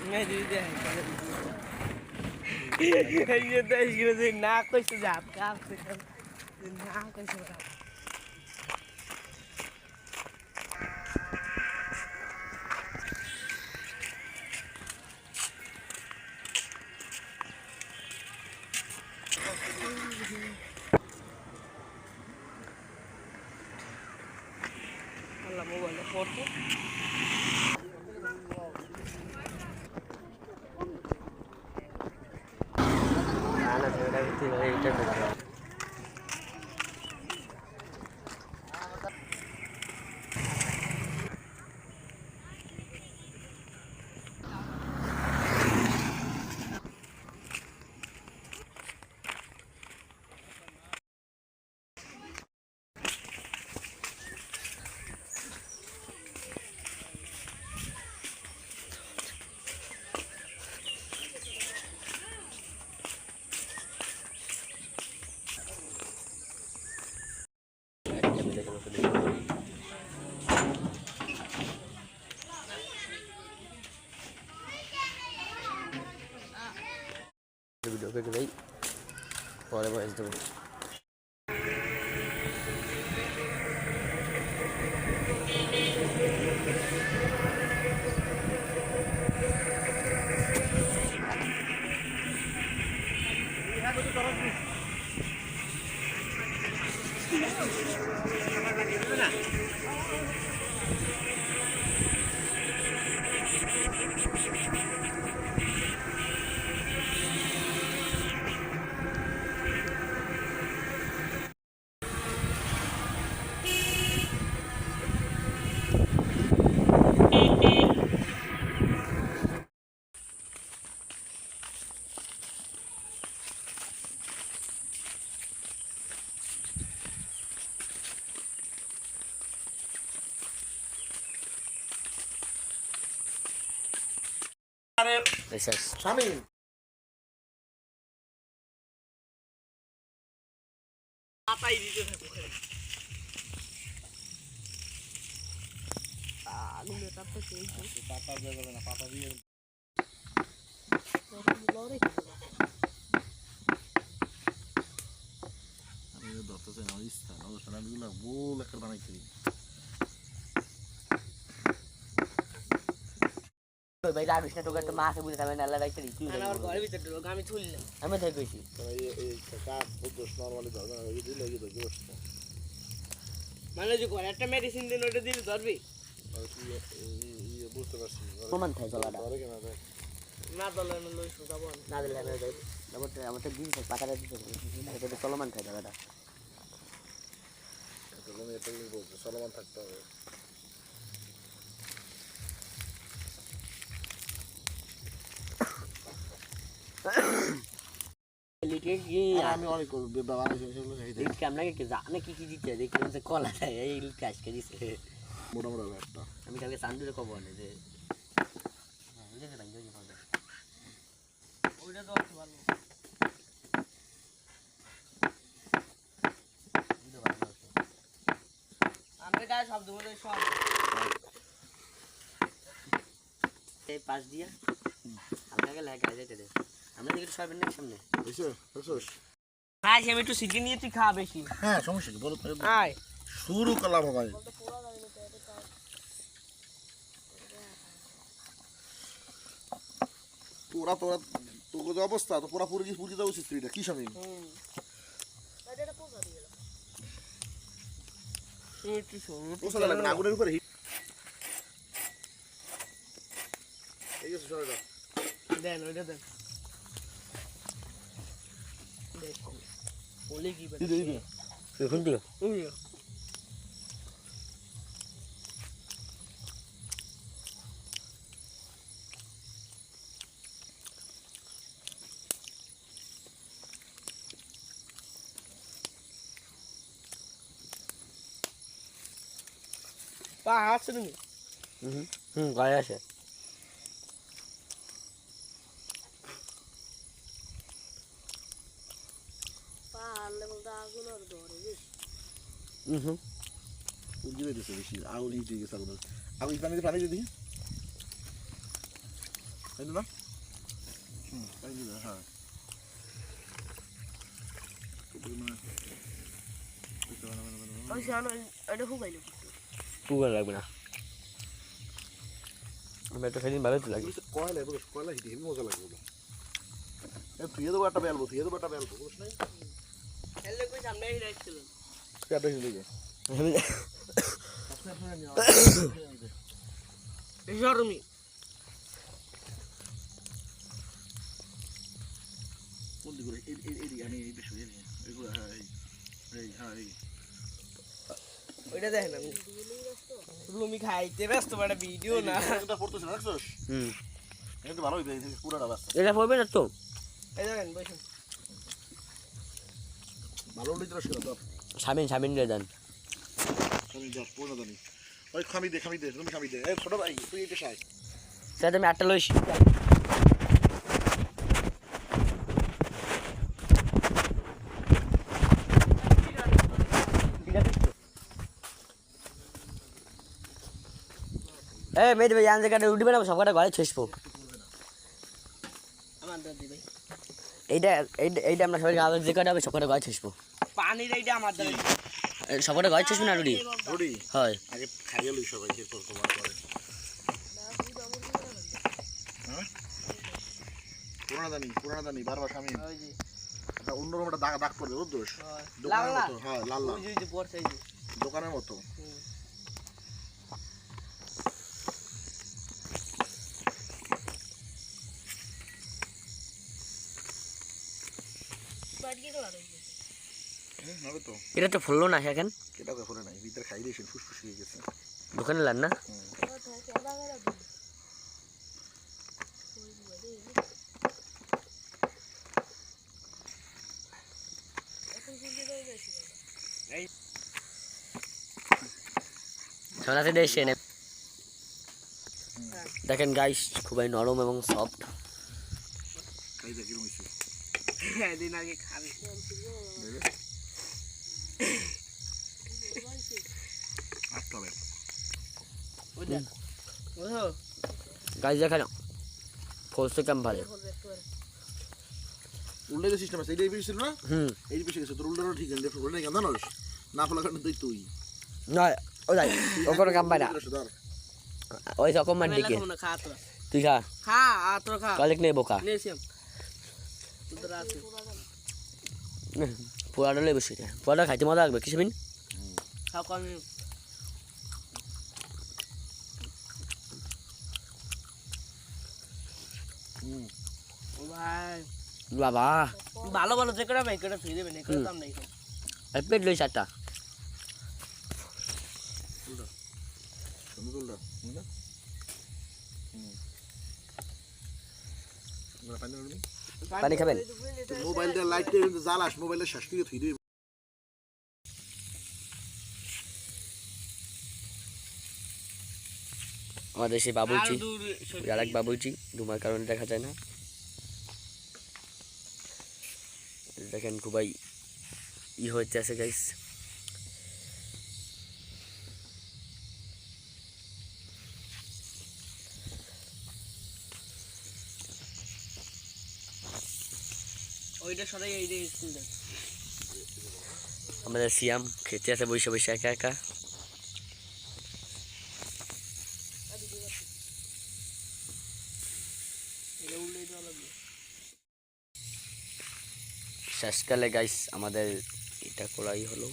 मैं दी दे ये तो इसके ना कुछ जाप का ना कुछ la mobile foto ala se vera ভিতরে এইটা করতে वीडियो के भाई और वॉइस दो Eso es. Samin. পাতাই দিতে থাকো আগুনে তাপতে সেই পাতা দিয়ে যাবে না পাতা দিয়ে লরি আমি ধরতেছি না ইচ্ছা না ওখানে আমি গোল একটা বানাইছি ভাই রাবিশ না তোকে তো মাছে বুঝে খাবে না আল্লাহ রাখতে তুই আমার ঘরের ভিতর ঢোক আমি তুললাম আমি তাই কইছি এই কাজ বুঝছ নরমালি ধরবে না এই দিলে কি দোষ মানে যে ঘরে একটা মেডিসিন দিন ওটা দিলে ধরবি আর কি এই বুঝতে পারছি প্রমাণ থাকে চলাটা ধরে কেন না দলে না লই শুকাবো না দিলে আমি যাই আমাদের দিন পাতাটা দিতে এটা চলমান থাকে দাদা এটা তুমি এটা বলছো চলমান থাকতে হবে আমি অনেক ব্যবহার সেগুলো দেখি আপনাকে কি জানে কি কি দিতে দেখি যে কলা দেয় এই কাজকে দিছে মোটা মোটা একটা আমি কালকে সান্দুরে কব না যে ওইটা তো আসতে পারবো আমরা গায়ে শব্দ বলে সব এই পাশ দিয়া আপনাকে লাগা যেতে দে আমরা দেখি সব এর সামনে বুঝছো বুঝছো আজ আমি একটু সিটি নিয়ে তুই খা বেশি হ্যাঁ সমস্যা কি বলো আয় শুরু করলাম ভাই তোরা তোরা তোকে যে অবস্থা তো পুরা পুরি পুরি দাও স্ত্রীটা কি স্বামী পোষা লাগবে না আগুনের উপরে এই আছে সরটা দেন ওইটা দেন দেখো বলে কি বলে এখন দিও পা হাসছে তুমি গায়ে আছে পা হারলে বলতে আগুন আর ধরে বেশি উল্টে দিতেছে বেশি আগুন হিট হয়ে গেছে আগুন আগুন পানি দিয়ে দেখি এই না এই দিবে হ্যাঁ পুকুর লাগবে না আমি একটা সেদিন ভালো তো লাগে কয়লা হিটে হেবি মজা লাগবে ধুয়ে দেবো একটা বেলবো বুঝছ নাই পেটা হিলে গে কোন দিকে এই আমি এই বেশ এইগুলো হ্যাঁ এই হ্যাঁ এই ওইটা দেখেন আমি রুমি খাইতে ব্যস্ত একটা ভিডিও না এটা পড়তেছ না দেখছস এটা ভালো হইবে পুরাটা বাস্তা এটা পড়বে না তো এই দেখেন বসুন ভালো হইতে রস দাও সামিন রে দেন খামি দাও পুরো দানি ওই খামি দে তুমি খামি দে এই ছোট ভাই তুই এটা খাই সেটা আমি আটটা লইছি মেয়েদের ভাই জানতে কাটে উঠবে না সবকটা ঘরে ছেসবো আমার দাদি ভাই এইটা আমরা সবাই গাছ যে কাটে হবে সবকটা ঘরে ছেসবো পানির এইটা আমার দাদি সবকটা ঘরে ছেসবো না রুডি রুডি হয় আগে খাইয়ে লই সবাই এরপর তোমার পরে হ্যাঁ পুরানা দানি বারবার খামি ওই যে এটা অন্যরকম একটা দাগ পড়বে বুঝছস লাল দোকানের লাল মতো হ্যাঁ লাল লাল ওই যে পড়ছে এই যে দোকানের মতো হবে তো এটা তো ফুললো না এখন কেটা করে নাই ভিতরে খাই দিয়েছেন ফুসফুস হয়ে গেছে দোকানে লান না সামনে এসে এনে দেখেন গাইস খুবই নরম এবং সফট খাই দেখি রইছে দিন আগে খাবে আটটা বে ওই দেখ ওহো গাইস দেখেন ফলসে কাম ভালো উল্টে সিস্টেম আছে এইটাই বেশি ছিল না এই বেশি গেছে তোর উল্টানো ঠিক আছে উল্টে কেন জানোস না ফলা কারণে তুই না ওই যাই ওপরে কাম পাই না ওই রকম মান দিকে খা তো তুই খা খা আতর খা কলেক নেই বোকা নেছিম তোরা আছে পোড়াটা লই বসে পোড়াটা খাইতে মজা লাগবে কিছু মিন খাও কম ও ভাই বাবা ভালো ভালো যে করে ভাই করে ফ্রি দেবেন এই করে দাম নাই পেট লই চারটা উল্টা না পানি খাবেন মোবাইলটা লাইট দিয়ে জ্বালাস মোবাইলের শ্বাস থেকে থুই দিই আমাদের সেই বাবুচি আরেক বাবুচি ধুমার কারণে দেখা যায় না দেখেন খুবই হইতে আছে গাইস ওইটা সরাই এই যে স্কুল দেন আমাদের সিয়াম খেতে আছে বসে বসে একা একা শেষকালে গাইস আমাদের এটা করাই হলো